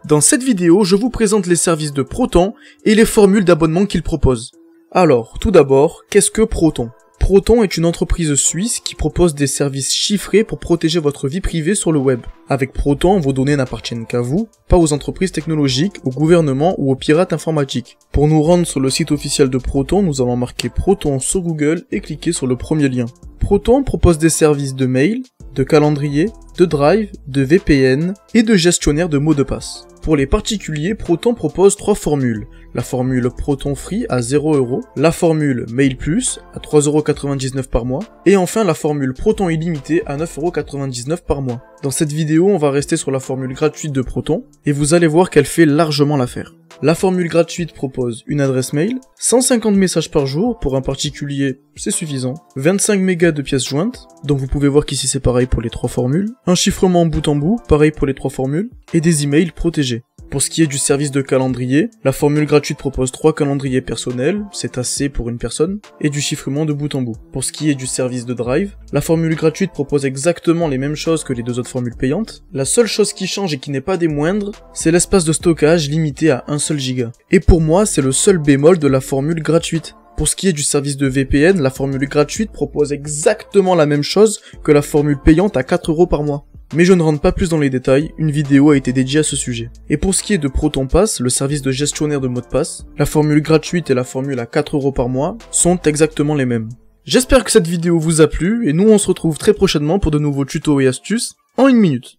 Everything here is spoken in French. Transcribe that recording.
Dans cette vidéo, je vous présente les services de Proton et les formules d'abonnement qu'il propose. Alors, tout d'abord, qu'est-ce que Proton ? Proton est une entreprise suisse qui propose des services chiffrés pour protéger votre vie privée sur le web. Avec Proton, vos données n'appartiennent qu'à vous, pas aux entreprises technologiques, au gouvernement ou aux pirates informatiques. Pour nous rendre sur le site officiel de Proton, nous allons marquer Proton sur Google et cliquer sur le premier lien. Proton propose des services de mail, de calendrier, de drive, de VPN et de gestionnaire de mots de passe. Pour les particuliers, Proton propose 3 formules. La formule Proton Free à 0€, la formule Mail Plus à 3,99€ par mois, et enfin la formule Proton Illimité à 9,99€ par mois. Dans cette vidéo, on va rester sur la formule gratuite de Proton, et vous allez voir qu'elle fait largement l'affaire. La formule gratuite propose une adresse mail, 150 messages par jour, pour un particulier, c'est suffisant, 25 mégas de pièces jointes, donc vous pouvez voir qu'ici c'est pareil pour les 3 formules, un chiffrement bout en bout, pareil pour les 3 formules, et des emails protégés. Pour ce qui est du service de calendrier, la formule gratuite propose 3 calendriers personnels, c'est assez pour une personne, et du chiffrement de bout en bout. Pour ce qui est du service de drive, la formule gratuite propose exactement les mêmes choses que les 2 autres formules payantes. La seule chose qui change et qui n'est pas des moindres, c'est l'espace de stockage limité à 1 seul giga. Et pour moi, c'est le seul bémol de la formule gratuite. Pour ce qui est du service de VPN, la formule gratuite propose exactement la même chose que la formule payante à 4€ par mois. Mais je ne rentre pas plus dans les détails, une vidéo a été dédiée à ce sujet. Et pour ce qui est de Proton Pass, le service de gestionnaire de mots de passe, la formule gratuite et la formule à 4€ par mois sont exactement les mêmes. J'espère que cette vidéo vous a plu, et nous on se retrouve très prochainement pour de nouveaux tutos et astuces, en 1 minute.